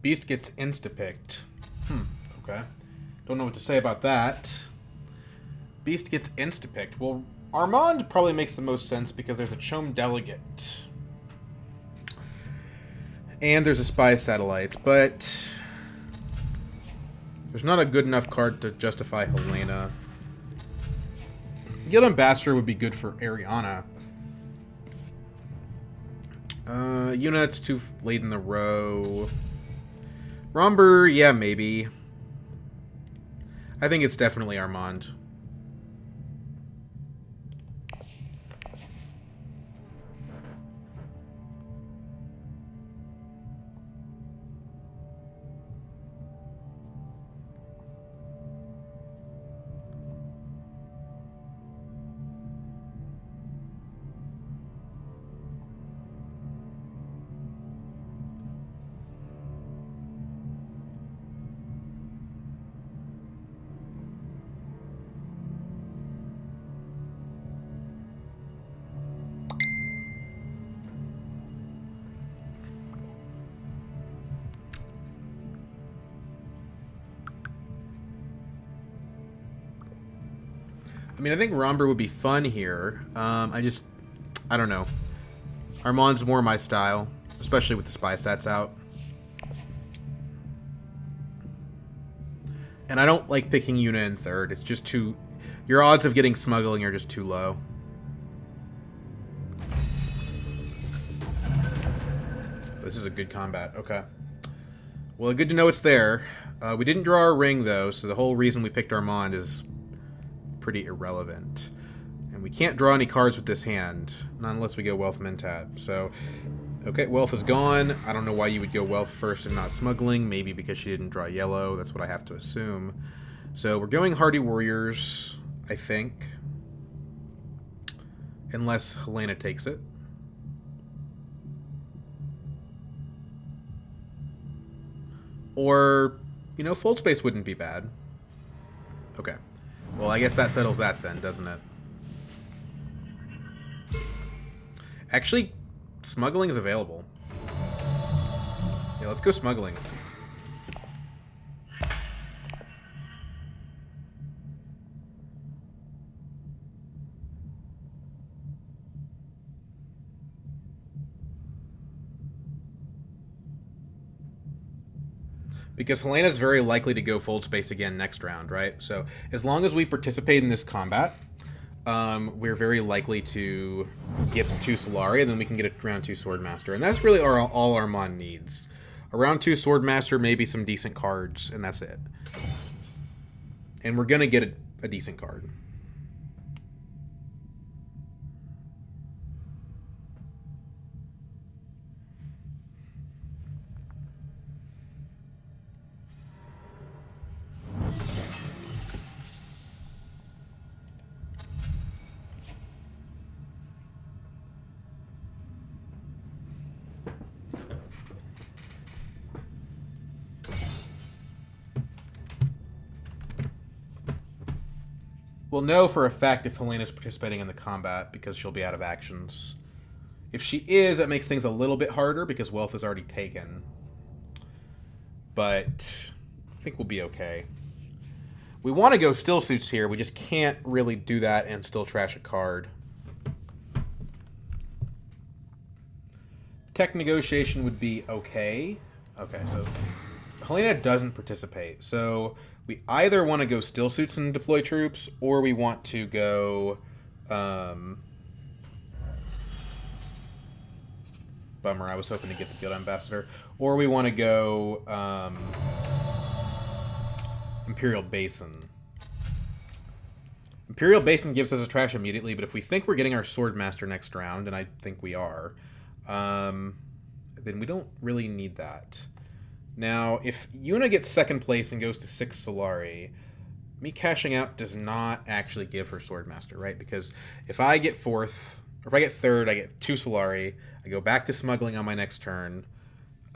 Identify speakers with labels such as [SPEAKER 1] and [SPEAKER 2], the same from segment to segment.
[SPEAKER 1] Beast gets insta-picked. Okay. Don't know what to say about that. Beast gets insta-picked. Well, Armand probably makes the most sense because there's a Chome Delegate. And there's a Spy Satellite, but there's not a good enough card to justify Helena. Guild Ambassador would be good for Ariana. Yuna, it's too late in the row. Romber, yeah, maybe. I think it's definitely Armand. I mean, I think Romber would be fun here. I don't know. Armand's more my style, especially with the Spy Sats out. And I don't like picking Yuna in third. It's just too... Your odds of getting smuggling are just too low. This is a good combat. Okay. Well, good to know it's there. We didn't draw our ring, though, so the whole reason we picked Armand is pretty irrelevant. And we can't draw any cards with this hand, not unless we go Wealth Mentat. So, okay, Wealth is gone. I don't know why you would go Wealth first and not Smuggling. Maybe because she didn't draw yellow. That's what I have to assume. So we're going Hardy Warriors, I think. Unless Helena takes it. Or, you know, Fold Space wouldn't be bad. Okay. Well, I guess that settles that then, doesn't it? Actually, Smuggling is available. Yeah, let's go Smuggling. Because Helena's very likely to go Fold Space again next round, right? So as long as we participate in this combat, we're very likely to get 2 Solari, and then we can get a round 2 Swordmaster. And that's really all Armand needs. A round 2 Swordmaster, maybe some decent cards, and that's it. And we're going to get a decent card. We'll know for a fact if Helena's participating in the combat because she'll be out of actions. If she is, that makes things a little bit harder because Wealth is already taken. But I think we'll be okay. We want to go Still Suits here. We just can't really do that and still trash a card. Tech Negotiation would be okay. Okay, so Helena doesn't participate. So we either want to go Still Suits and deploy troops, or we want to go... Bummer, I was hoping to get the Guild Ambassador. Or we want to go Imperial Basin. Imperial Basin gives us a trash immediately, but if we think we're getting our Swordmaster next round, and I think we are, then we don't really need that. Now, if Yuna gets second place and goes to 6 Solari, me cashing out does not actually give her Swordmaster, right? Because if I get fourth, or if I get third, I get 2 Solari, I go back to Smuggling on my next turn.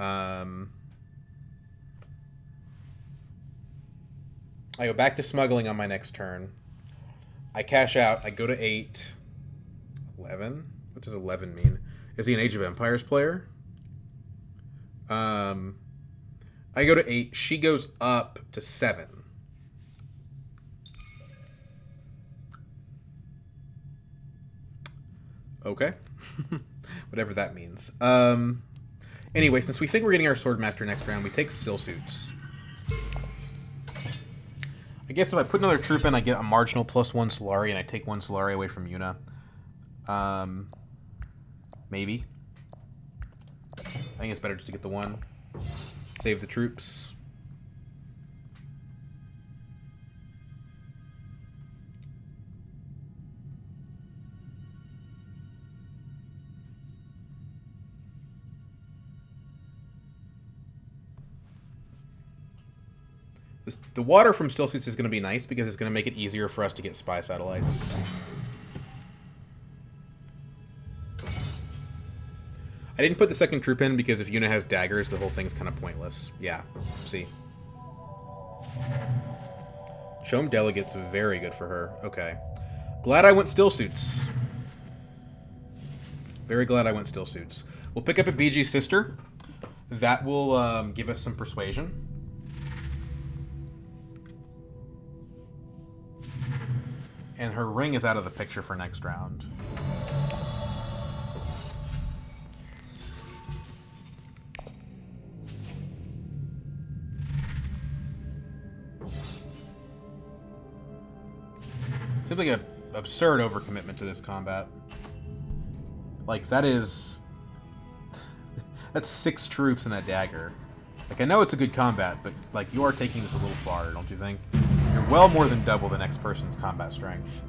[SPEAKER 1] I go back to Smuggling on my next turn. I cash out, I go to 8. 11? What does 11 mean? Is he an Age of Empires player? I go to 8. She goes up to 7. Okay. Whatever that means. Anyway, since we think we're getting our Swordmaster next round, we take Still Suits. I guess if I put another troop in, I get a marginal +1 Solari, and I take 1 Solari away from Yuna. Maybe. I think it's better just to get the 1. Save the troops. The water from Still Suits is going to be nice because it's going to make it easier for us to get spy satellites. I didn't put the second troop in because if Yuna has daggers, the whole thing's kind of pointless. Yeah, see. Chome Delegate's very good for her. Okay. Glad I went Still Suits. Very glad I went Still Suits. We'll pick up a BG Sister. That will give us some persuasion. And her ring is out of the picture for next round. Seems like an absurd overcommitment to this combat. Like, that is... That's 6 troops and a dagger. Like, I know it's a good combat, but, like, you are taking this a little far, don't you think? You're well more than double the next person's combat strength.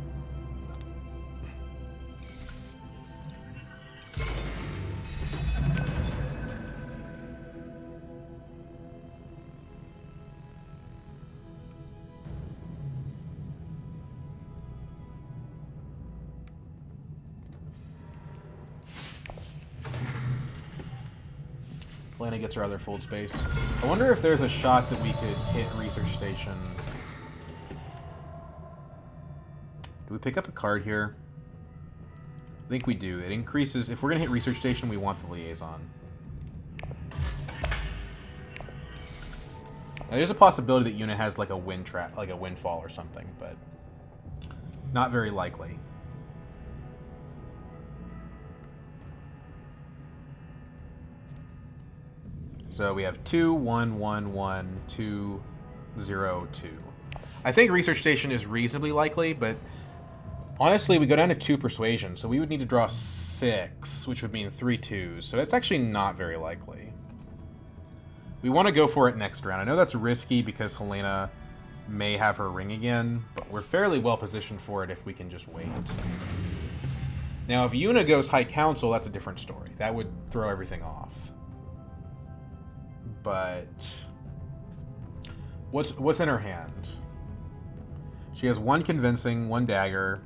[SPEAKER 1] Lana gets her other fold space. I wonder if there's a shot that we could hit Research Station. Do we pick up a card here? I think we do. It increases... If we're going to hit Research Station, we want the Liaison. Now, there's a possibility that Yuna has like a wind trap, like a windfall or something, but not very likely. So we have 2, 1, 1, 1, 2, 0, 2. I think Research Station is reasonably likely, but honestly, we go down to 2 Persuasion, so we would need to draw 6, which would mean 3 2s. So it's actually not very likely. We want to go for it next round. I know that's risky because Helena may have her ring again, but we're fairly well positioned for it if we can just wait. Now, if Yuna goes High Council, that's a different story. That would throw everything off. But what's in her hand? She has 1 Convincing, 1 Dagger.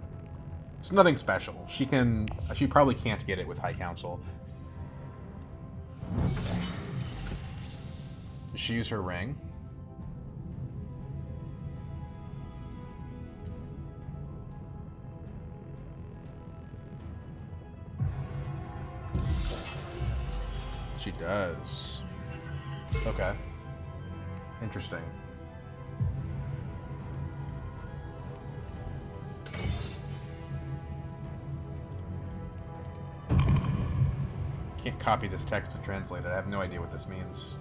[SPEAKER 1] It's nothing special. She probably can't get it with High Council. Does she use her ring? She does. Okay. Interesting. Can't copy this text and translate it. I have no idea what this means.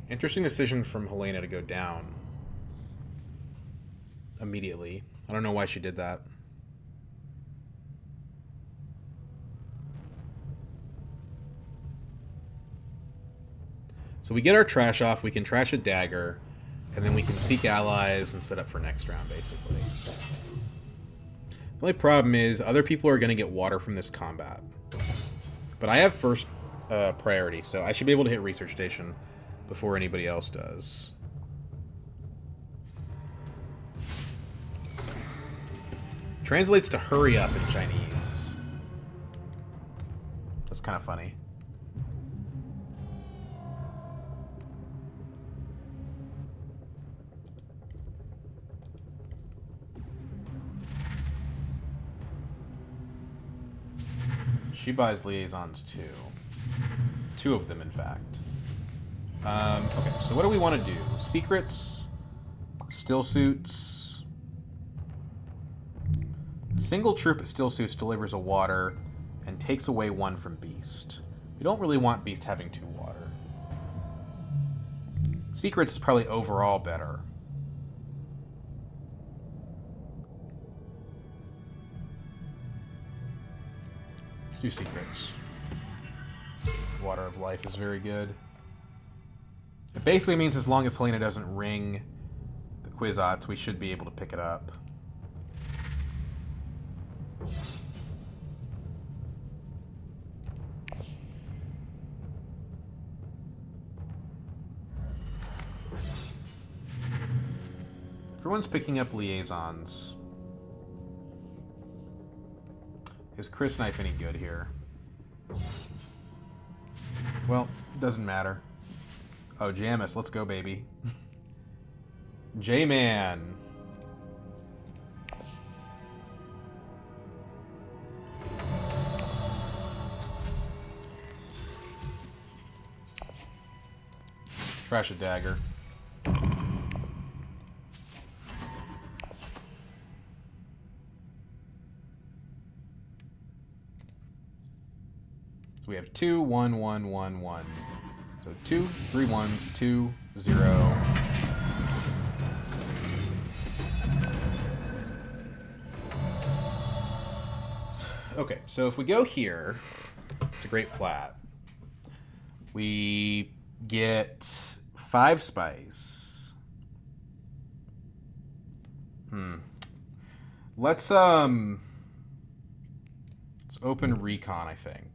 [SPEAKER 1] Interesting decision from Helena to go down immediately. I don't know why she did that. So we get our trash off. We can trash a dagger. And then we can seek allies and set up for next round, basically. The only problem is other people are going to get water from this combat. But I have first priority, so I should be able to hit research station before anybody else does. Translates to hurry up in Chinese. That's kind of funny. She buys liaisons too. 2 of them, in fact. Okay, so what do we want to do? Secrets, still suits. Single troop at still suits delivers a water and takes away 1 from Beast. We don't really want Beast having 2 water. Secrets is probably overall better. Let's do secrets. Water of Life is very good. It basically means as long as Helena doesn't ring the Kwisatz, we should be able to pick it up. Everyone's picking up liaisons. Is Chris Knife any good here? Well, doesn't matter. Oh, Jamis, let's go, baby. J-Man. Trash a dagger. So we have 2, 1, 1, 1, 1. So 2, 3 1s, 2, 0. Okay, so if we go here to Great Flat, we get 5 spice. Let's open Recon, I think.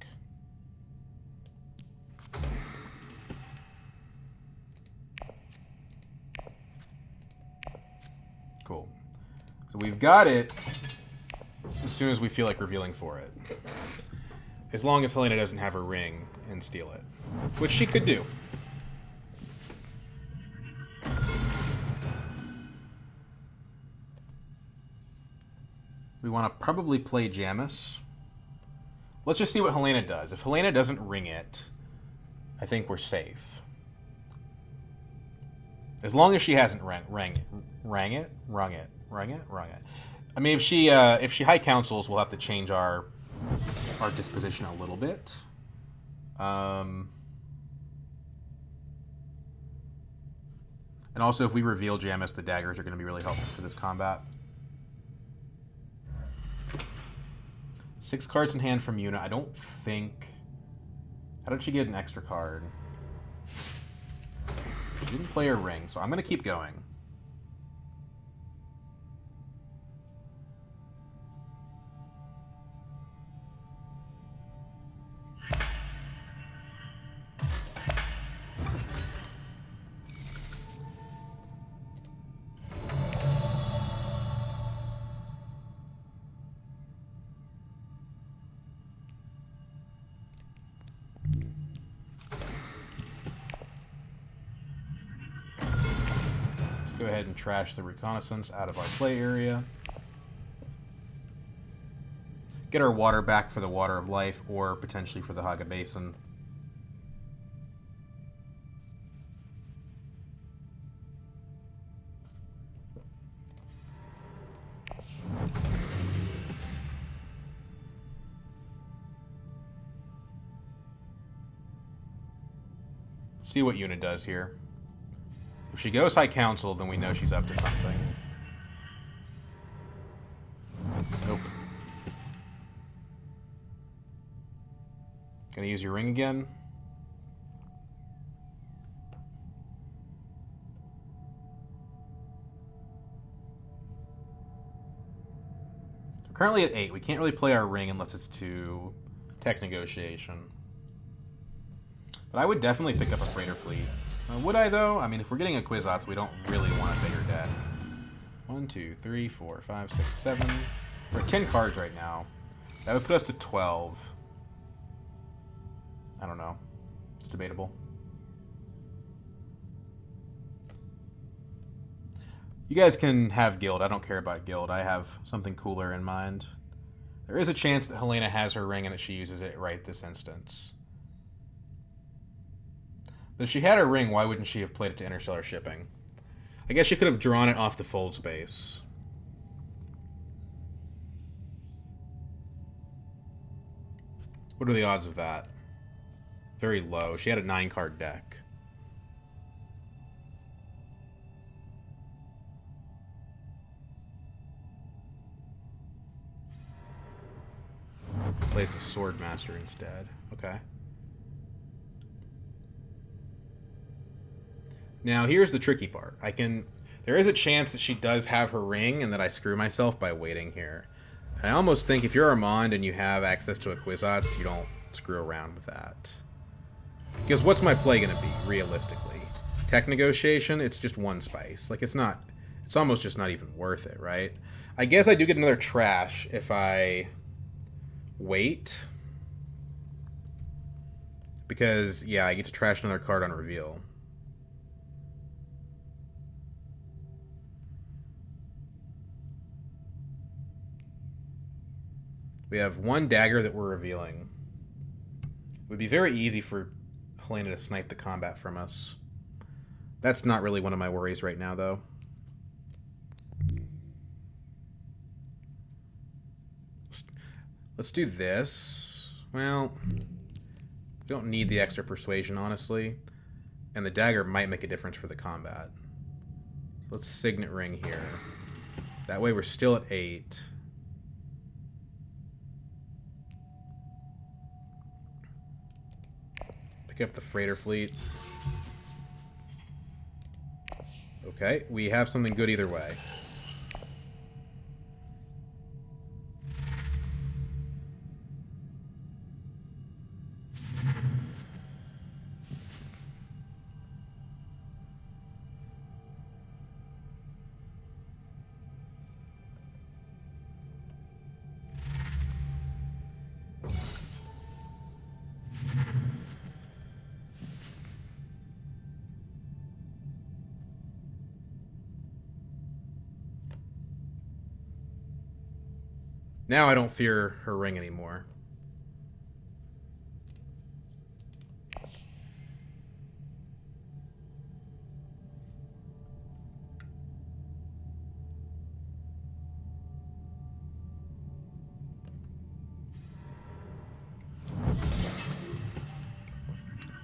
[SPEAKER 1] Cool. So we've got it as soon as we feel like revealing for it. As long as Helena doesn't have her ring and steal it. Which she could do. We want to probably play Jamis. Let's just see what Helena does. If Helena doesn't ring it, I think we're safe. As long as she hasn't rang it. I mean, if she high councils, we'll have to change our disposition a little bit. And also, if we reveal Jamis, the daggers are going to be really helpful for this combat. 6 cards in hand from Yuna. I don't think... How did she get an extra card? She didn't play her ring, so I'm going to keep going. Go ahead and trash the reconnaissance out of our play area. Get our water back for the Water of Life, or potentially for the Haga Basin. See what Yuna does here. If she goes high council, then we know she's up to something. Nope. Gonna use your ring again. currently at 8. We can't really play our ring unless it's to tech negotiation. But I would definitely pick up a freighter fleet. Would I, though? I mean, if we're getting a Kwisatz, we don't really want a bigger deck. 1, 2, 3, 4, 5, 6, 7. We're at 10 cards right now. That would put us to 12. I don't know. It's debatable. You guys can have Guild. I don't care about Guild. I have something cooler in mind. There is a chance that Helena has her ring and that she uses it right this instance. But if she had her ring, why wouldn't she have played it to interstellar shipping? I guess she could have drawn it off the fold space. What are the odds of that? Very low. She had a 9-card deck. Plays the Sword Master instead. Okay. Now, here's the tricky part. There is a chance that she does have her ring and that I screw myself by waiting here. I almost think if you're Armand and you have access to a Kwisatz, you don't screw around with that. Because what's my play going to be, realistically? Tech negotiation, it's just 1 spice. Like, it's almost just not even worth it, right? I guess I do get another trash if I wait. Because, yeah, I get to trash another card on reveal. We have 1 dagger that we're revealing. It would be very easy for Helena to snipe the combat from us. That's not really one of my worries right now, though. Let's do this. Well, we don't need the extra persuasion, honestly. And the dagger might make a difference for the combat. So let's signet ring here. That way we're still at 8. Up the freighter fleet. Okay, we have something good either way. Now I don't fear her ring anymore.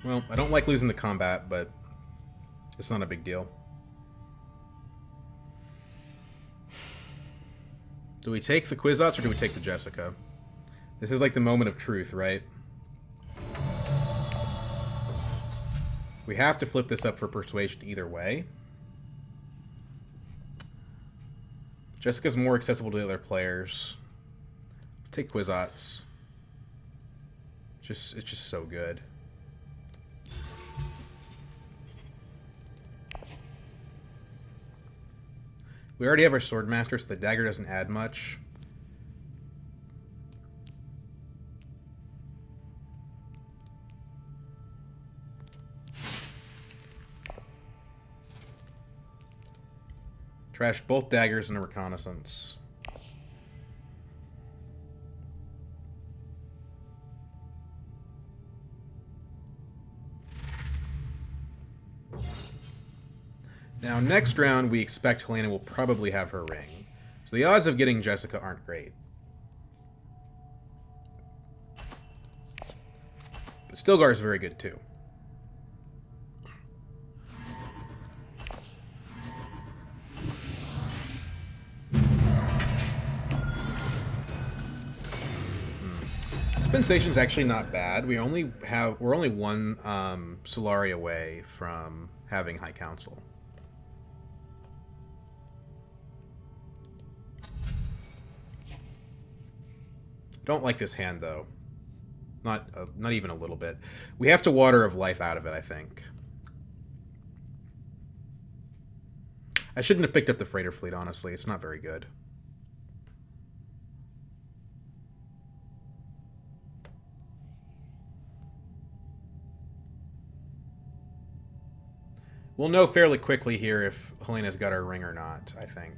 [SPEAKER 1] Well, I don't like losing the combat, but it's not a big deal. Do we take the Kwisatz or do we take the Jessica? This is like the moment of truth, right? We have to flip this up for persuasion either way. Jessica's more accessible to the other players. Let's take Kwisatz. It's just so good. We already have our Swordmaster, so the dagger doesn't add much. Trash both daggers in a reconnaissance. Now, next round, we expect Helena will probably have her ring. So the odds of getting Jessica aren't great. But Stilgar is very good, too. Spin Station's actually not bad. We're only one Solari away from having High Council. Don't like this hand, though. Not even a little bit. We have to Water of Life out of it, I think. I shouldn't have picked up the freighter fleet, honestly. It's not very good. We'll know fairly quickly here if Helena's got her ring or not, I think.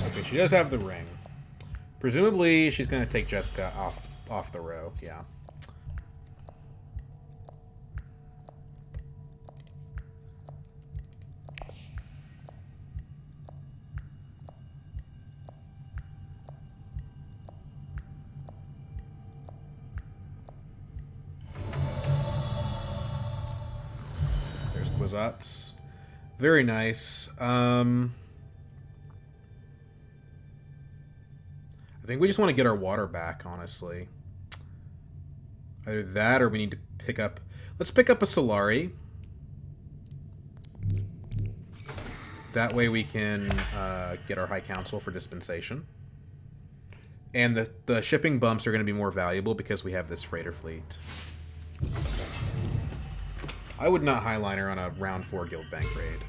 [SPEAKER 1] Okay, she does have the ring. Presumably, she's going to take Jessica off the row. Yeah. There's Kwisatz. Very nice. I think we just want to get our water back, honestly. Either that or we need to pick up... Let's pick up a Solari. That way we can get our High Council for dispensation. And the shipping bumps are going to be more valuable because we have this freighter fleet. I would not Highliner on a round 4 Guild Bank raid.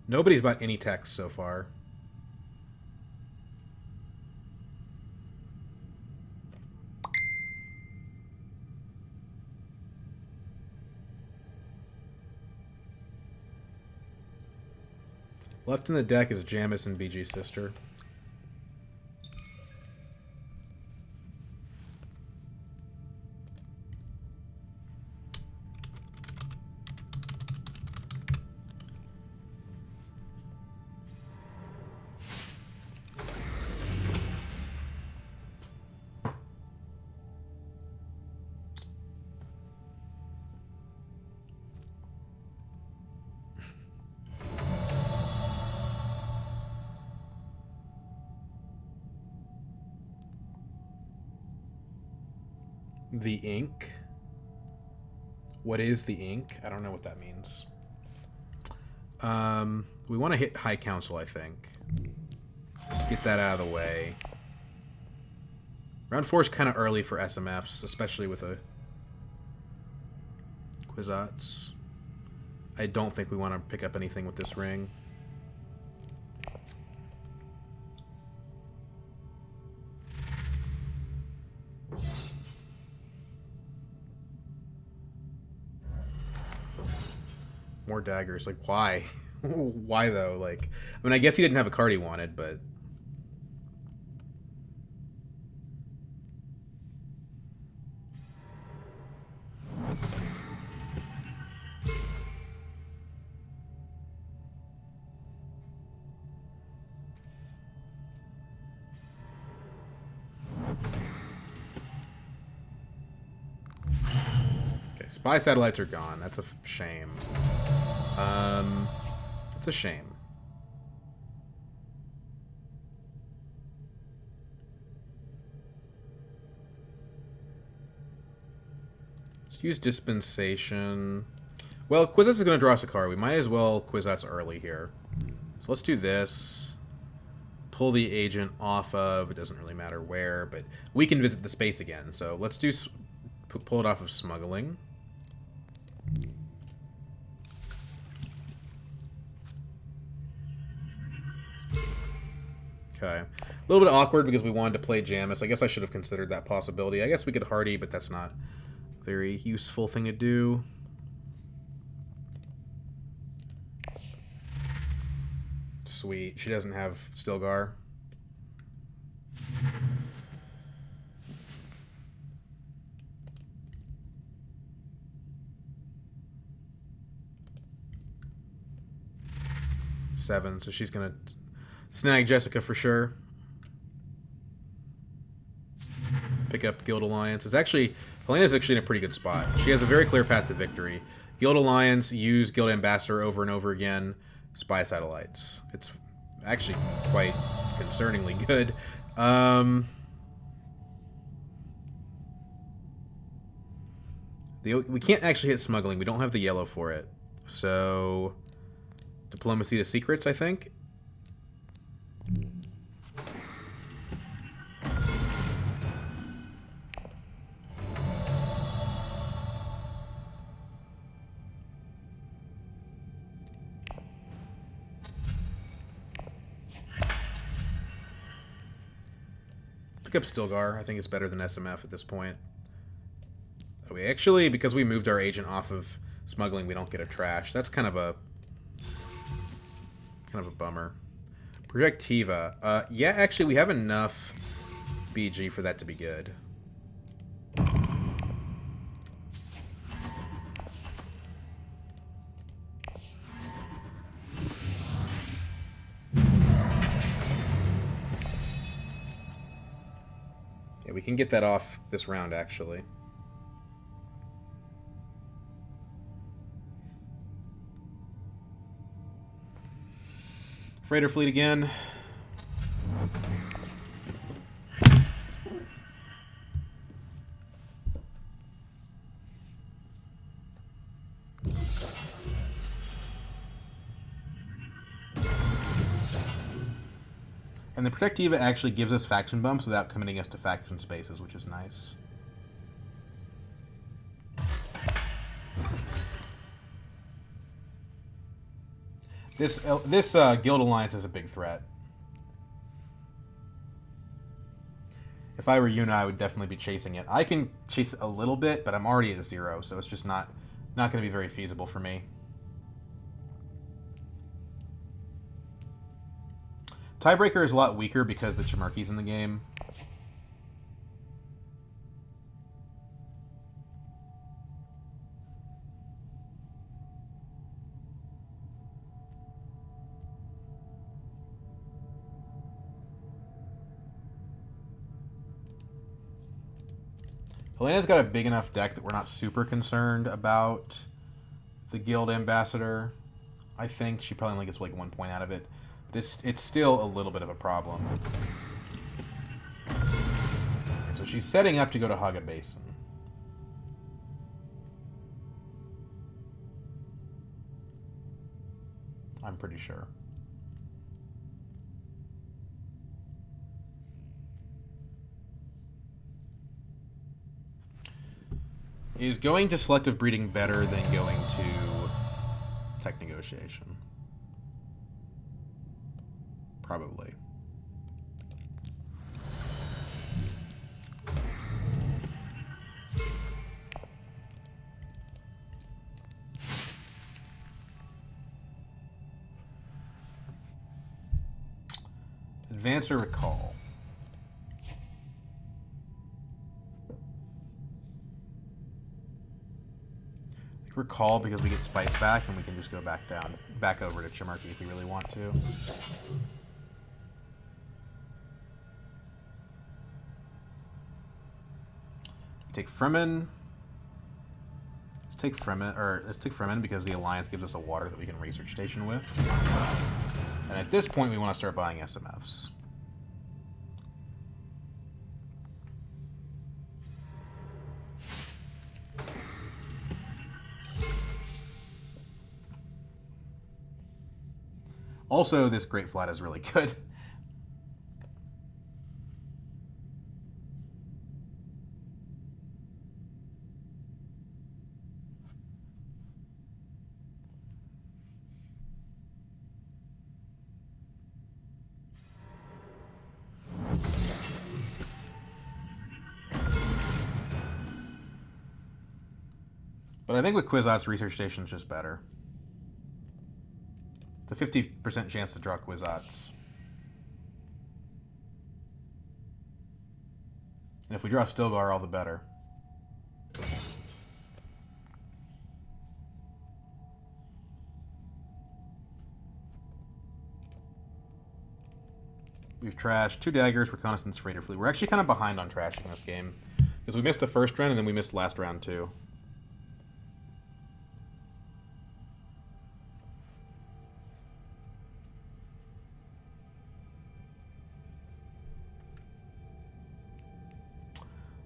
[SPEAKER 1] Nobody's bought any text so far. Left in the deck is Jamis and BG's sister. The ink? What is the ink? I don't know what that means. We want to hit High Council, I think. Let's get that out of the way. Round 4 is kind of early for SMFs, especially with a Kwisatz. I don't think we want to pick up anything with this ring. More daggers. Like, why? Why, though? Like, I mean, I guess he didn't have a card he wanted, but... Spy satellites are gone. That's a shame. It's a shame. Let's use dispensation. Well, Kwisatz is going to draw us a card. We might as well Kwisatz early here. So let's do this. Pull the agent off of, it doesn't really matter where, but we can visit the space again. So let's do pull it off of smuggling. Okay. A little bit awkward because we wanted to play Jamis. I guess I should have considered that possibility. I guess we could Hardy, but that's not a very useful thing to do. Sweet. She doesn't have Stilgar. Seven, so she's gonna snag Jessica for sure. Pick up Guild Alliance. It's actually, Helena's actually in a pretty good spot. She has a very clear path to victory. Guild Alliance, use Guild Ambassador over and over again. Spy Satellites. It's actually quite concerningly good. We can't actually hit smuggling. We don't have the yellow for it. So, diplomacy to secrets, I think. Pick up Stilgar. I think it's better than SMF at this point. We actually, because we moved our agent off of smuggling, we don't get a trash. That's kind of a bummer. Projectiva. Yeah, actually, we have enough BG for that to be good. Yeah, we can get that off this round, actually. Freighter fleet again. And the Protectiva actually gives us faction bumps without committing us to faction spaces, which is nice. This Guild Alliance is a big threat. If I were Yuna, I would definitely be chasing it. I can chase it a little bit, but I'm already at 0, so it's just not going to be very feasible for me. Tiebreaker is a lot weaker because the Chimerki's in the game. Helena's got a big enough deck that we're not super concerned about the Guild Ambassador. I think she probably only gets like 1 point out of it. But it's still a little bit of a problem. So she's setting up to go to Haga Basin. I'm pretty sure. Is going to selective breeding better than going to tech negotiation? Probably. Advance or recall? Recall because we get Spice back and we can just go back over to Chimerki if we really want to. Take Fremen. Let's take Fremen because the Alliance gives us a water that we can research station with. And at this point, we want to start buying SMFs. Also, this Great Flat is really good. But I think with Kwisatz, Research Station is just better. It's a 50% chance to draw Kwisatz. And if we draw Stilgar, all the better. We've trashed 2 daggers, reconnaissance, freighter fleet. We're actually kind of behind on trashing this game. Because we missed the first round and then we missed last round too.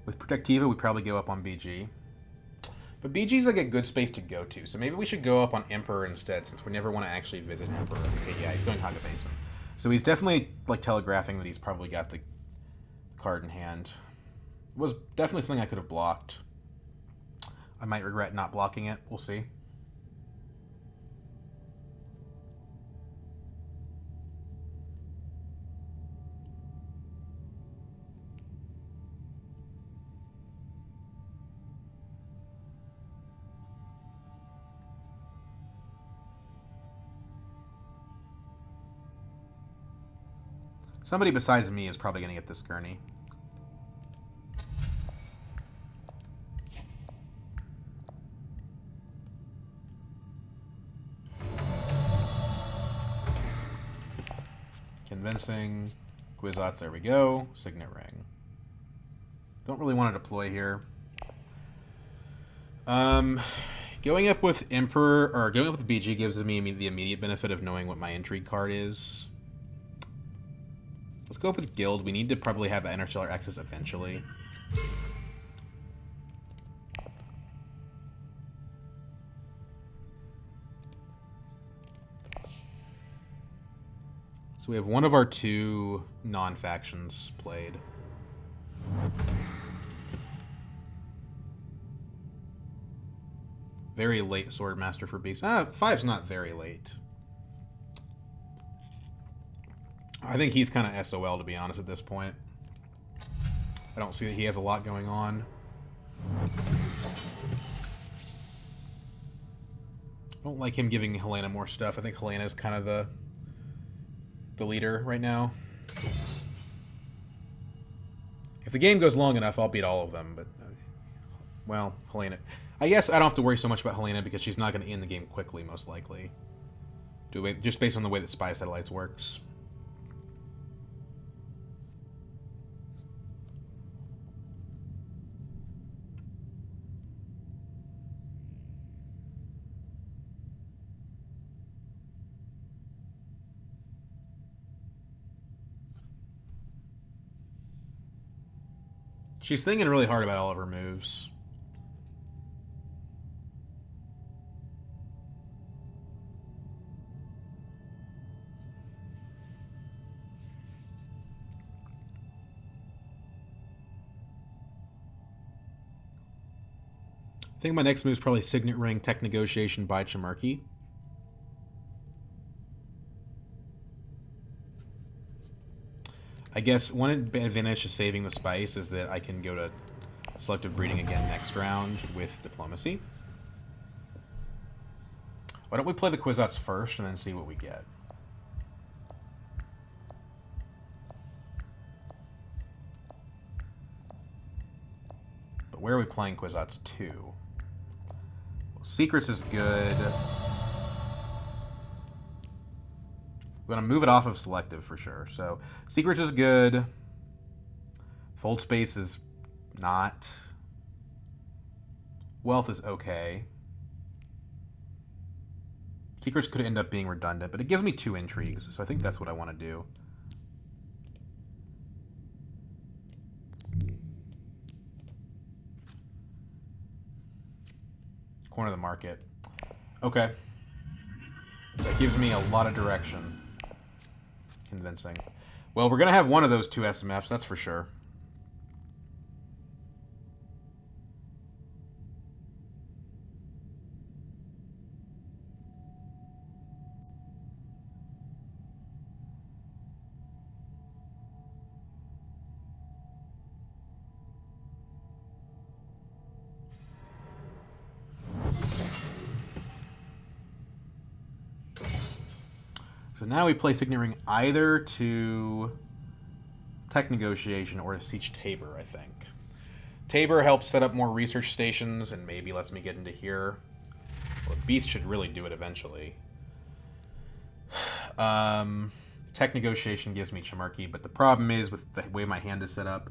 [SPEAKER 1] With Protectiva, we probably go up on BG. But BG's like a good space to go to, so maybe we should go up on Emperor instead, since we never want to actually visit Emperor. Okay, yeah, he's going Haga Basin. So he's definitely like telegraphing that he's probably got the card in hand. It was definitely something I could have blocked. I might regret not blocking it. We'll see. Somebody besides me is probably going to get this gurney. Convincing. Kwisatz, there we go. Signet ring. Don't really want to deploy here. Going up with Emperor, or going up with BG gives me the immediate benefit of knowing what my intrigue card is. Let's go up with Guild. We need to probably have Interstellar Access eventually. So we have one of our 2 non-factions played. Very late Swordmaster for Beast. 5's not very late. I think he's kind of SOL, to be honest, at this point. I don't see that he has a lot going on. I don't like him giving Helena more stuff. I think Helena is kind of the leader right now. If the game goes long enough, I'll beat all of them, but... well, Helena... I guess I don't have to worry so much about Helena because she's not going to end the game quickly, most likely. Just based on the way that Spy Satellites works. She's thinking really hard about all of her moves. I think my next move is probably Signet Ring, Tech Negotiation by Chimerki. I guess one advantage to saving the spice is that I can go to selective breeding again next round with diplomacy. Why don't we play the Kwisatz first and then see what we get? But where are we playing Kwisatz 2? Well, Secrets is good. We're going to move it off of selective for sure. So, Secrets is good. Fold Space is not. Wealth is okay. Secrets could end up being redundant, but it gives me 2 intrigues, so I think that's what I want to do. Corner of the market. Okay. That gives me a lot of direction. Convincing. Well, we're going to have one of those 2 SMFs, that's for sure. So now we play Signet Ring either to Tech Negotiation or to Siege Tabor, I think. Tabor helps set up more research stations and maybe lets me get into here. Well, Beast should really do it eventually. Tech Negotiation gives me Chimerki, but the problem is with the way my hand is set up,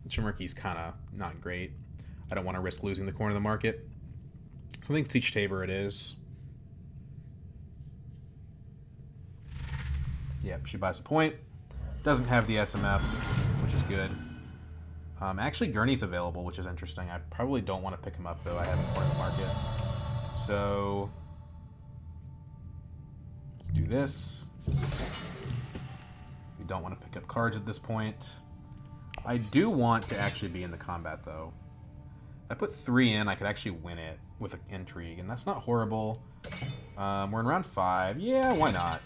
[SPEAKER 1] Chimerki's kind of not great. I don't want to risk losing the corner of the market. I think Siege Tabor it is. Yep, she buys a point. Doesn't have the SMF, which is good. Actually, Gurney's available, which is interesting. I probably don't want to pick him up, though. I haven't cornered the market. So, let's do this. We don't want to pick up cards at this point. I do want to actually be in the combat, though. If I put 3 in, I could actually win it with an intrigue, and that's not horrible. We're in round 5. Yeah, why not?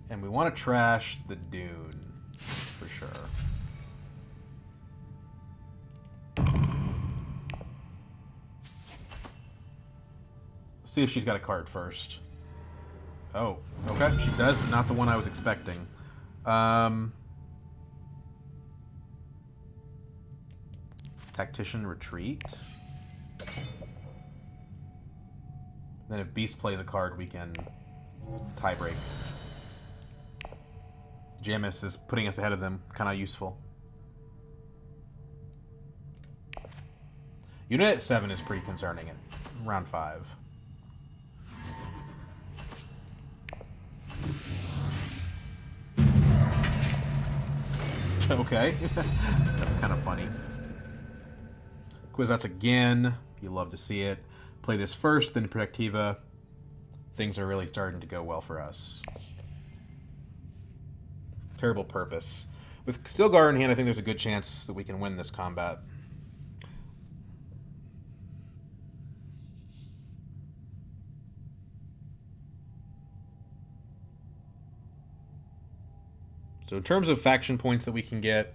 [SPEAKER 1] And we want to trash the Dune, for sure. Let's see if she's got a card first. Oh, okay, she does, but not the one I was expecting. Tactician Retreat. Then if Beast plays a card, we can tiebreak. Jamis is putting us ahead of them. Kind of useful. Unit at 7 is pretty concerning in round 5. Okay. That's kind of funny. Kwisatz again. You love to see it. Play this first, then Protectiva. Things are really starting to go well for us. Terrible purpose. With Stilgar in hand, I think there's a good chance that we can win this combat. So in terms of faction points that we can get,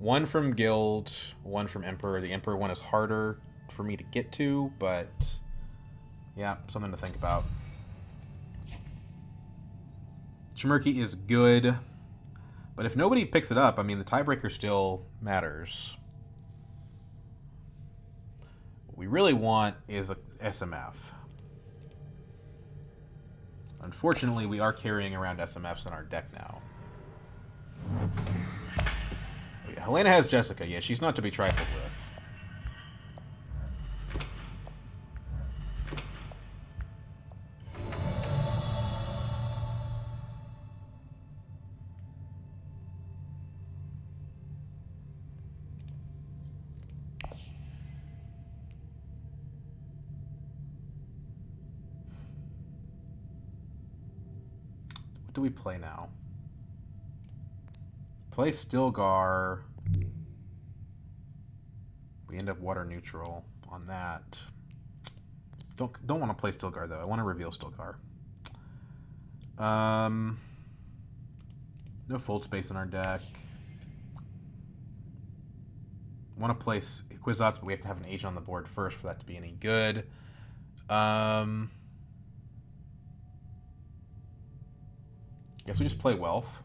[SPEAKER 1] 1 from Guild, 1 from Emperor. The Emperor one is harder for me to get to, but yeah, something to think about. Chimerki is good. But if nobody picks it up, I mean, the tiebreaker still matters. What we really want is a SMF. Unfortunately, we are carrying around SMFs in our deck now. Oh, yeah, Helena has Jessica. Yeah, she's not to be trifled with. Do we play now? Play Stilgar. We end up water neutral on that. Don't want to play Stilgar though. I want to reveal Stilgar. No fold space in our deck. Want to place Kwisatz, but we have to have an agent on the board first for that to be any good. Guess we just play Wealth.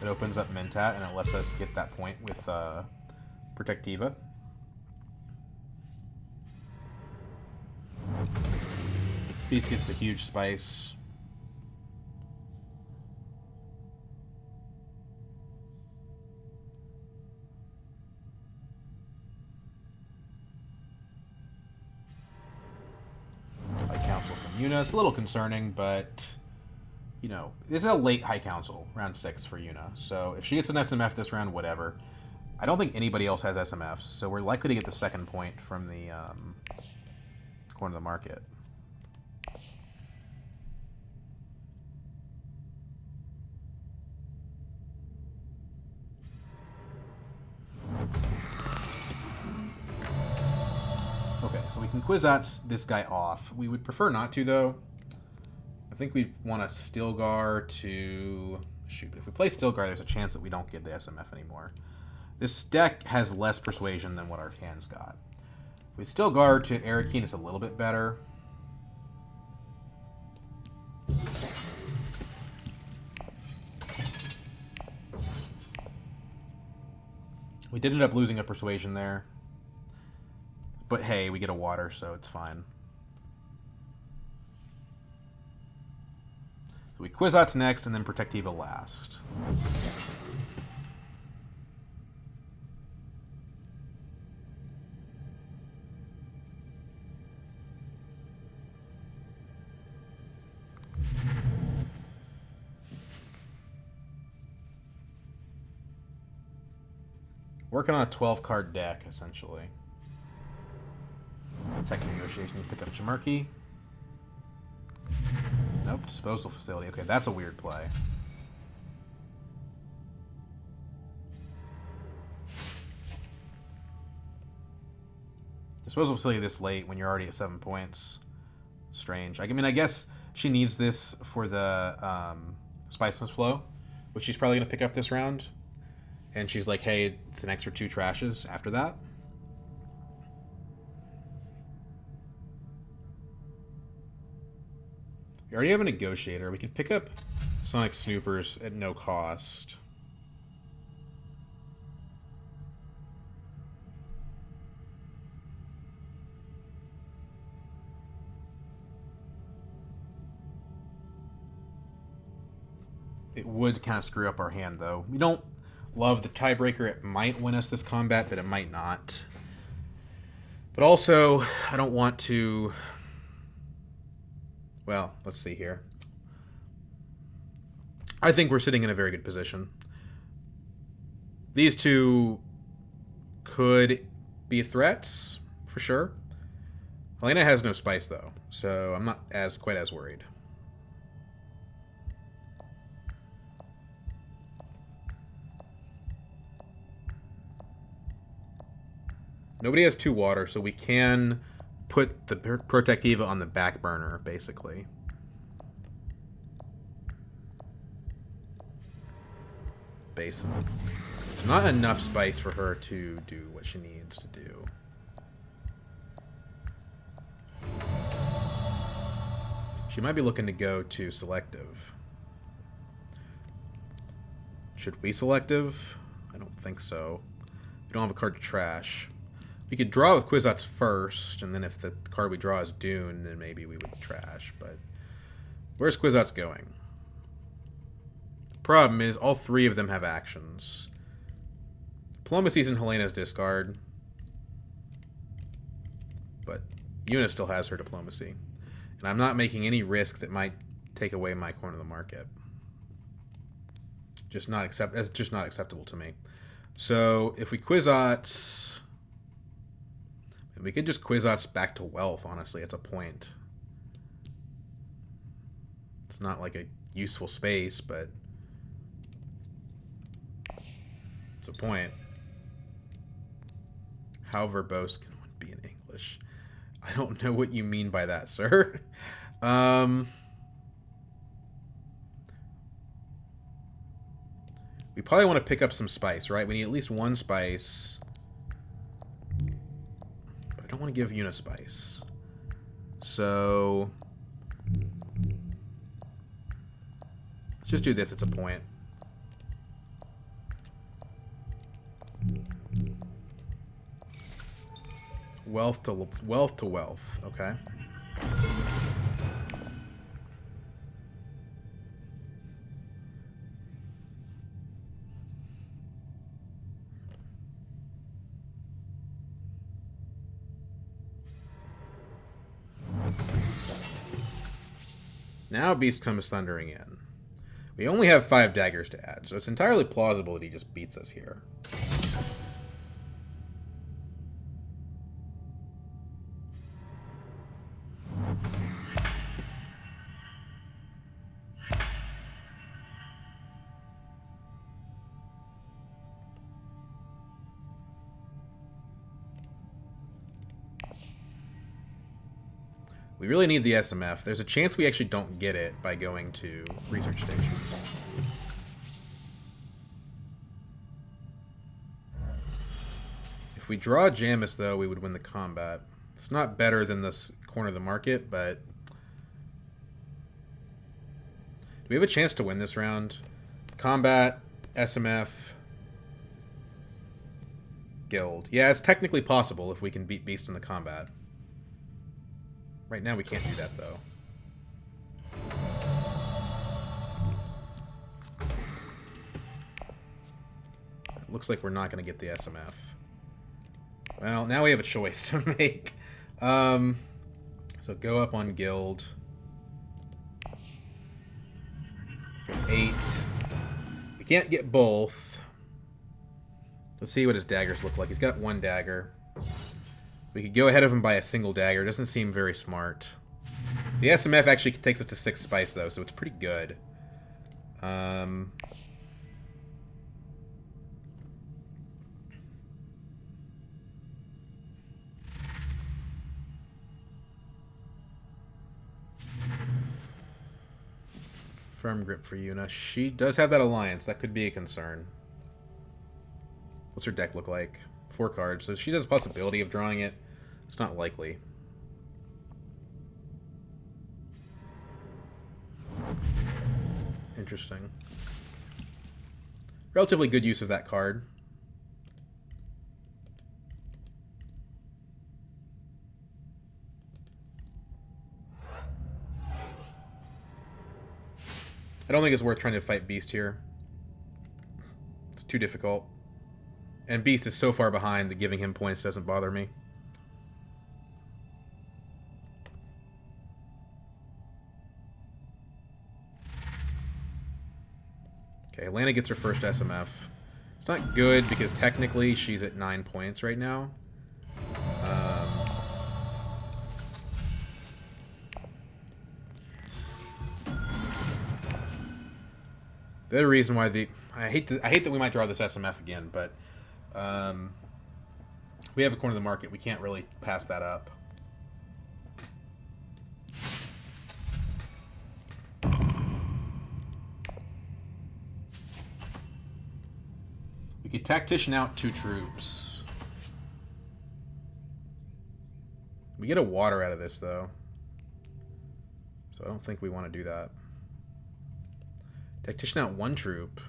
[SPEAKER 1] It opens up Mentat, and it lets us get that point with Protectiva. Beast gets the huge spice. High Council from Yuna. It's a little concerning, but, you know, this is a late High Council, round 6 for Yuna. So if she gets an SMF this round, whatever. I don't think anybody else has SMFs, so we're likely to get the second point from the corner of the market. Okay, so we can Kwisatz this guy off. We would prefer not to, though. I think we want a Stilgar to... Shoot, but if we play Stilgar, there's a chance that we don't get the SMF anymore. This deck has less persuasion than what our hand's got. If we Stilgar to Arakeen, it's a little bit better. We did end up losing a persuasion there. But hey, we get a water, so it's fine. So we Kwisatz next, and then Protectiva last. Working on a 12-card deck, essentially. Tech negotiation, you pick up Jamarki. Nope, disposal facility. Okay, that's a weird play. Disposal facility this late when you're already at 7 points. Strange. I mean, I guess she needs this for the Spiceless Flow, which she's probably going to pick up this round. And she's like, hey, it's an extra 2 trashes after that. We already have a Negotiator. We can pick up Sonic Snoopers at no cost. It would kind of screw up our hand, though. We don't love the tiebreaker. It might win us this combat, but it might not. But also, I don't want to... Well, let's see here. I think we're sitting in a very good position. These two could be threats, for sure. Helena has no spice, though, so I'm not quite as worried. Nobody has 2 water, so we can put the Protectiva on the back burner, basically. Basically. There's not enough spice for her to do what she needs to do. She might be looking to go to selective. Should we selective? I don't think so. We don't have a card to trash. We could draw with Kwisatz first, and then if the card we draw is Dune, then maybe we would trash. But where's Kwisatz going? Problem is, all 3 of them have actions. Diplomacy's in Helena's discard. But Yuna still has her Diplomacy. And I'm not making any risk that might take away my corner of the market. That's just not acceptable to me. So if we Kwisatz... We could just Kwisatz back to wealth, honestly. It's a point. It's not like a useful space, but... It's a point. How verbose can one be in English? I don't know what you mean by that, sir. We probably want to pick up some spice, right? We need at least 1 spice... I don't want to give Yuna spice. So let's just do this. It's a point. Wealth to wealth. Okay. Now Beast comes thundering in. We only have 5 daggers to add, so it's entirely plausible that he just beats us here. We really need the SMF. There's a chance we actually don't get it by going to research station. If we draw Jamis, though, we would win the combat. It's not better than this corner of the market, but... Do we have a chance to win this round? Combat, SMF, Guild. Yeah, it's technically possible if we can beat Beast in the combat. Right now we can't do that, though. It looks like we're not going to get the SMF. Well, now we have a choice to make. So go up on Guild. 8. We can't get both. Let's see what his daggers look like. He's got 1 dagger. We could go ahead of him by a single dagger. Doesn't seem very smart. The SMF actually takes us to 6 spice, though, so it's pretty good. Firm grip for Yuna. She does have that alliance. That could be a concern. What's her deck look like? 4 cards, so she has a possibility of drawing it. It's not likely. Interesting. Relatively good use of that card. I don't think it's worth trying to fight Beast here. It's too difficult. And Beast is so far behind that giving him points doesn't bother me. Okay, Alana gets her first SMF. It's not good because technically she's at 9 points right now. The other reason why I hate that we might draw this SMF again, but we have a corner of the market. We can't really pass that up. We could tactician out 2 troops. We get a water out of this, though. So I don't think we want to do that. Tactician out 1 troop.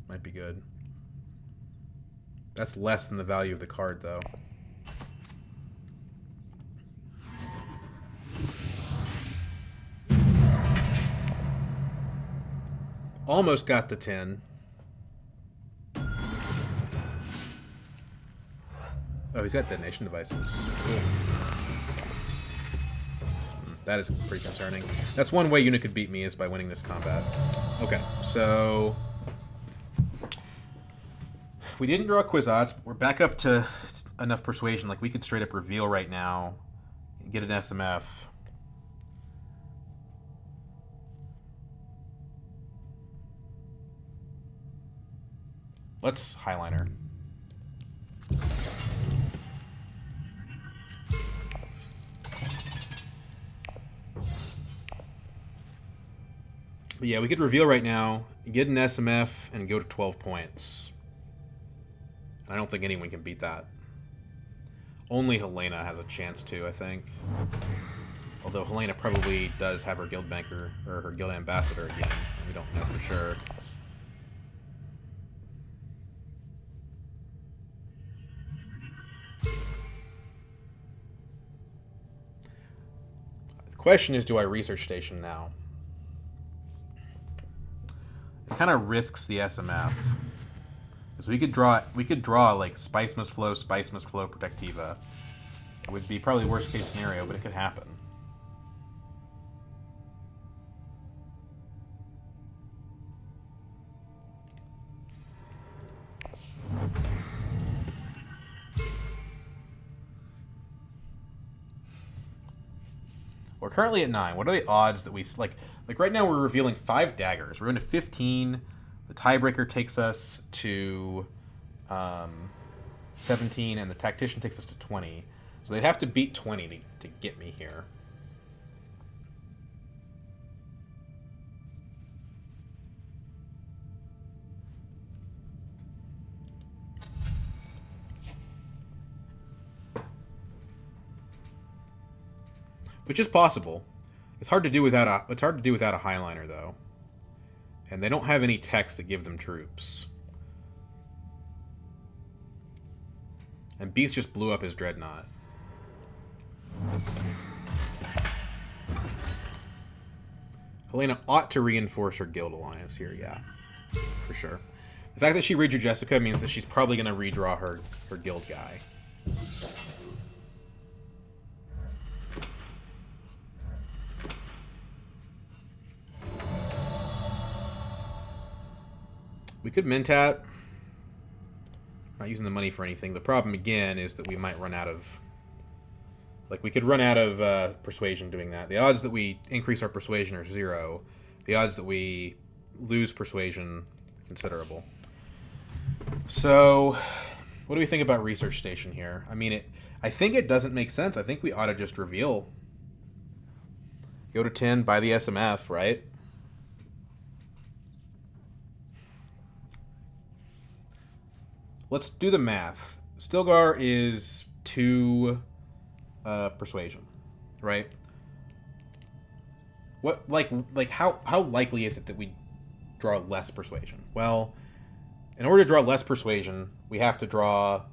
[SPEAKER 1] Might be good. That's less than the value of the card, though. Almost got to 10. Oh, he's got detonation devices. Cool. That is pretty concerning. That's one way Yuna could beat me, is by winning this combat. Okay, so... we didn't draw Kwisatz, but we're back up to enough persuasion. Like, we could straight up reveal right now, get an SMF. Let's Highliner. But yeah, we could reveal right now, get an SMF, and go to 12 points. I don't think anyone can beat that. Only Helena has a chance to, I think. Although Helena probably does have her guild banker, or her guild ambassador again. We don't know for sure. The question is, do I research station now? It kind of risks the SMF. Because we could draw like Spice Must Flow, Protectiva. It would be probably worst case scenario, but it could happen. We're currently at 9. What are the odds that we like right now we're revealing 5 daggers. We're going to 15. The tiebreaker takes us to 17, and the tactician takes us to 20. So they'd have to beat 20 to get me here. Which is possible. It's hard to do without a highliner though. And they don't have any techs that give them troops. And Beast just blew up his dreadnought. Helena ought to reinforce her guild alliance here, yeah. For sure. The fact that she redrew Jessica means that she's probably going to redraw her guild guy. We could Mentat. Not using the money for anything. The problem, again, is that we might run out of... Like, we could run out of persuasion doing that. The odds that we increase our persuasion are 0. The odds that we lose persuasion, considerable. So, what do we think about Research Station here? I mean, I think it doesn't make sense. I think we ought to just reveal. Go to 10, buy the SMF, right? Let's do the math. Stilgar is 2 persuasion, right? What how likely is it that we draw less persuasion? Well, in order to draw less persuasion, we have to draw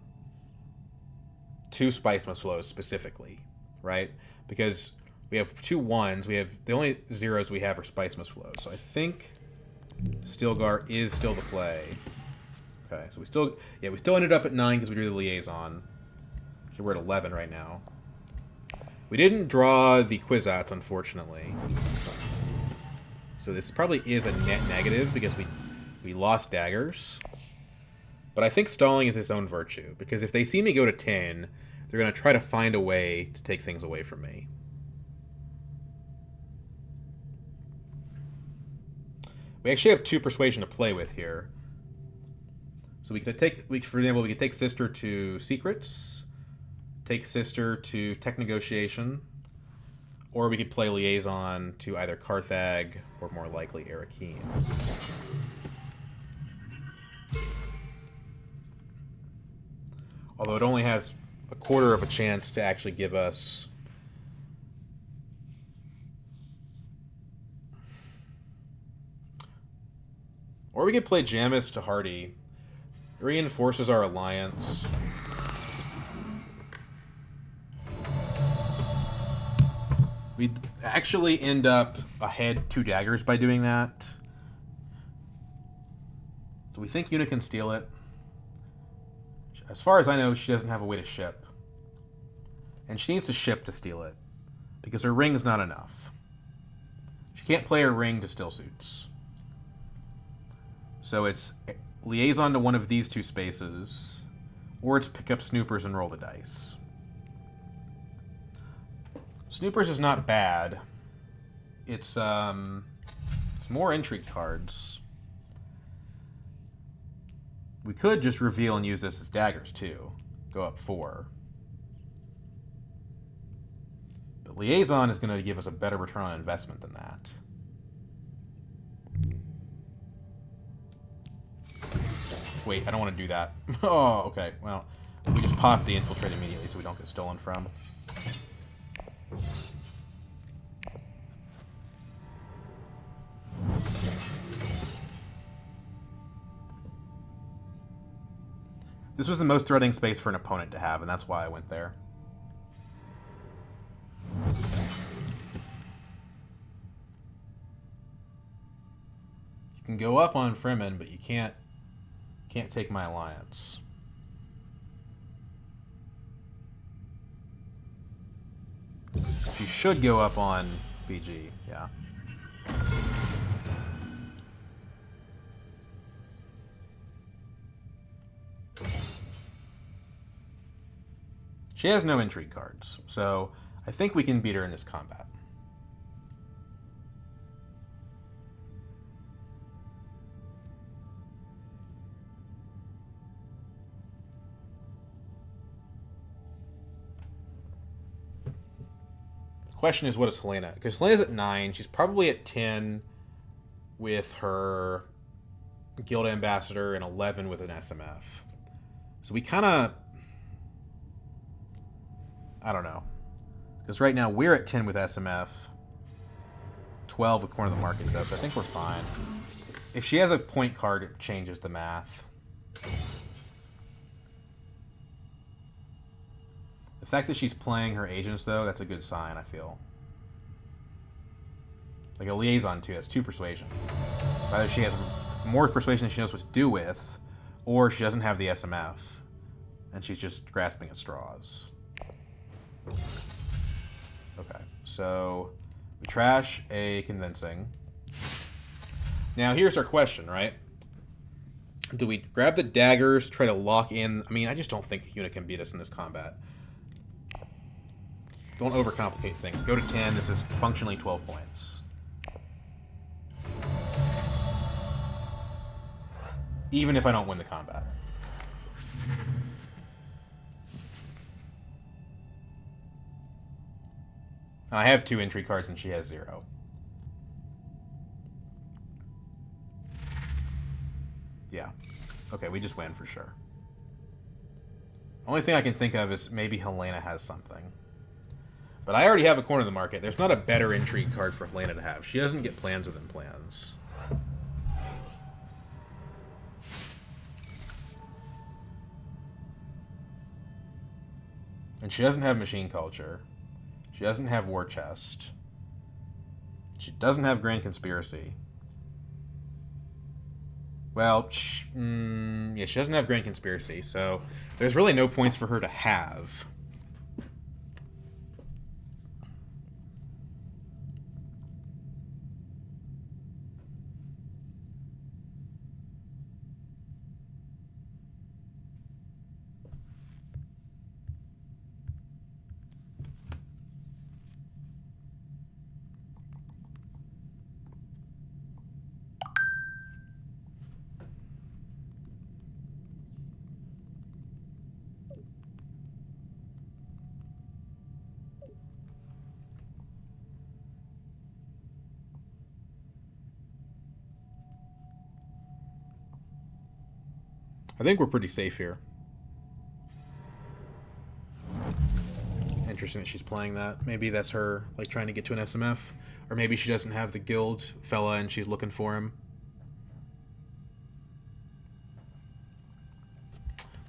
[SPEAKER 1] 2 Spice Must Flows specifically, right? Because we have 2 1s. We have the only 0s we have are Spice Must Flows. So I think Stilgar is still the play. Okay, so we still ended up at 9 because we drew the liaison. So we're at 11 right now. We didn't draw the Kwisatz, unfortunately. So this probably is a net negative because we lost daggers. But I think stalling is its own virtue, because if they see me go to 10, they're going to try to find a way to take things away from me. We actually have 2 persuasion to play with here. So we could for example, we could take Sister to Secrets, take Sister to Tech Negotiation, or we could play Liaison to either Carthag or more likely Arakeen. Although it only has a quarter of a chance to actually give us... Or we could play Jamis to Hardy. It reinforces our alliance. We'd actually end up ahead 2 daggers by doing that. Do we think Una can steal it? As far as I know, she doesn't have a way to ship. And she needs to ship to steal it, because her ring's not enough. She can't play her ring to steal suits. So it's liaison to one of these 2 spaces, or it's pick up Snoopers and roll the dice. Snoopers is not bad. It's more intrigue cards. We could just reveal and use this as daggers too. Go up 4. But liaison is going to give us a better return on investment than that. Wait, I don't want to do that. Oh, okay. Well, we just pop the infiltrate immediately so we don't get stolen from. This was the most threatening space for an opponent to have, and that's why I went there. You can go up on Fremen, but you can't take my alliance. She should go up on BG, yeah. She has no intrigue cards, so I think we can beat her in this combat. The question is, what is Helena? Because Helena's at 9, she's probably at 10 with her Guild Ambassador and 11 with an SMF. So we kind of... I don't know. Because right now we're at 10 with SMF. 12 with Corner of the Market, though, so I think we're fine. If she has a point card, it changes the math. The fact that she's playing her agents, though, that's a good sign, I feel. Like a liaison, too. That's 2 persuasion. Either she has more persuasion than she knows what to do with, or she doesn't have the SMF, and she's just grasping at straws. Okay, so we trash a convincing. Now here's our question, right? Do we grab the daggers, try to lock in? I mean, I just don't think Una can beat us in this combat. Don't overcomplicate things. Go to 10. This is functionally 12 points. Even if I don't win the combat. I have 2 entry cards and she has 0. Yeah. Okay, we just win for sure. Only thing I can think of is maybe Helena has something. But I already have a Corner of the Market. There's not a better intrigue card for Helena to have. She doesn't get plans within plans. And she doesn't have Machine Culture. She doesn't have War Chest. She doesn't have Grand Conspiracy. Well, yeah, she doesn't have Grand Conspiracy, so there's really no points for her to have. I think we're pretty safe here. Interesting that she's playing that. Maybe that's her, like, trying to get to an SMF. Or maybe she doesn't have the guild fella and she's looking for him.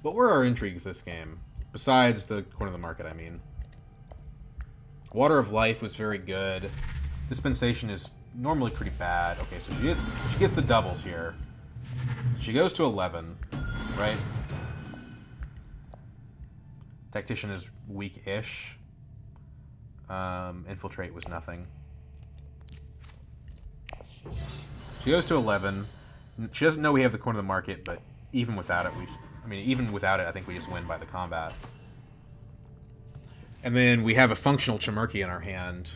[SPEAKER 1] What were our intrigues this game? Besides the Corner of the Market, I mean. Water of Life was very good. Dispensation is normally pretty bad. Okay, so she gets the doubles here. She goes to 11, right? Tactician is weak-ish. Infiltrate was nothing. She goes to 11. She doesn't know we have the Corner of the Market, but even without it, I think we just win by the combat. And then we have a functional Chimerki in our hand.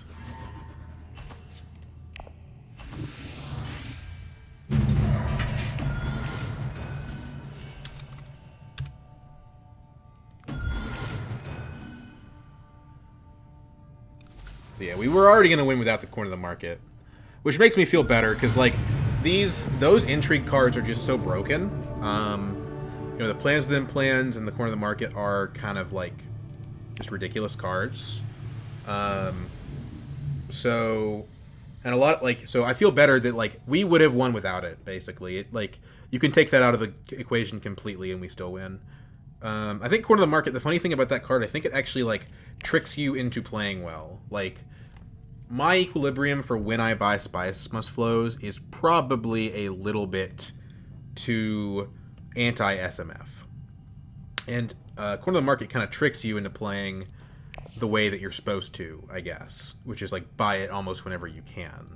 [SPEAKER 1] So yeah, we were already going to win without the Corner of the Market, which makes me feel better because, like, those intrigue cards are just so broken. You know, the plans within plans and the Corner of the Market are kind of like just ridiculous cards. So I feel better that, like, we would have won without it. Basically, you can take that out of the equation completely and we still win. I think Corner of the Market, the funny thing about that card, I think it actually, like, tricks you into playing well. Like, my equilibrium for when I buy Spice Must Flows is probably a little bit too anti-SMF. And Corner of the Market kind of tricks you into playing the way that you're supposed to, I guess. Which is, like, buy it almost whenever you can.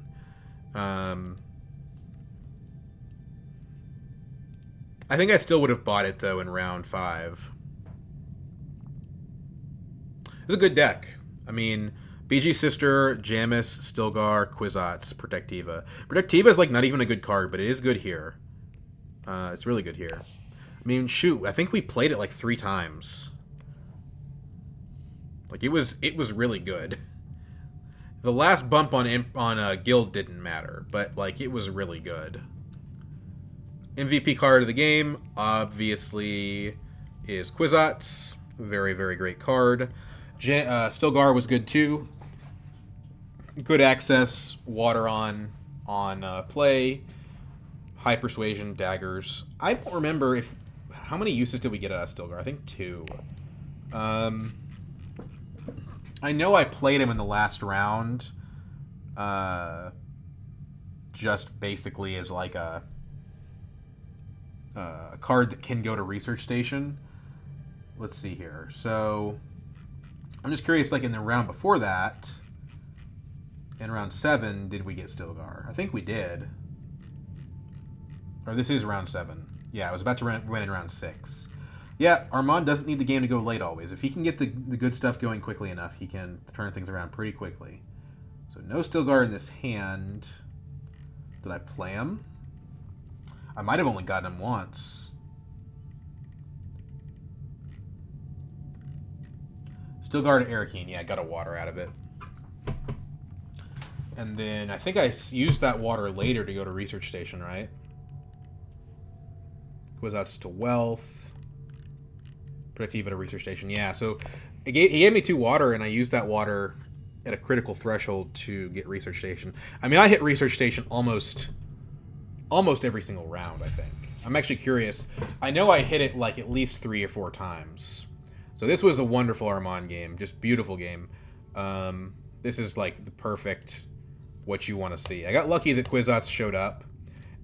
[SPEAKER 1] I think I still would have bought it, though, in round 5. It's a good deck. I mean, BG Sister, Jamis, Stilgar, Kwisatz, Protectiva. Protectiva is, like, not even a good card, but it is good here. It's really good here. I mean, shoot, I think we played it, like, 3 times. Like, it was really good. The last bump on Guild didn't matter, but, like, it was really good. MVP card of the game, obviously, is Kwisatz. Very, very great card. Stilgar was good, too. Good access, water on play, high persuasion, daggers. I don't remember how many uses did we get out of Stilgar? I think 2. I know I played him in the last round, just basically as like a card that can go to Research Station. Let's see here. So I'm just curious, like in the round before that, in round 7, did we get Stilgar? I think we did. Or this is round 7. Yeah, I was about to win in round 6. Yeah, Armand doesn't need the game to go late always. If he can get the good stuff going quickly enough, he can turn things around pretty quickly. So no Stilgar in this hand. Did I play him? I might have only gotten him once. Stilgar to Arakeen. Yeah, I got a water out of it. And then I think I used that water later to go to Research Station, right? Kwisatz to Wealth. Protectiva to Research Station. Yeah, so he gave me 2 water, and I used that water at a critical threshold to get Research Station. I mean, I hit Research Station almost every single round, I think. I'm actually curious. I know I hit it like at least 3 or 4 times. So this was a wonderful Armand game. Just beautiful game. This is like the perfect what you want to see. I got lucky that Kwisatz showed up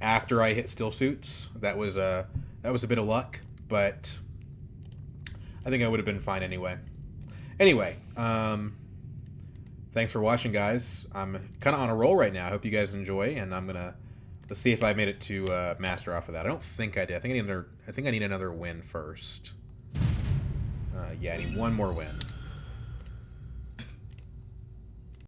[SPEAKER 1] after I hit Still Suits. That was a bit of luck, but I think I would have been fine anyway. Anyway, thanks for watching, guys. I'm kind of on a roll right now. I hope you guys enjoy, and let's see if I made it to master off of that. I don't think I did. I think I need another win first. Yeah, I need one more win.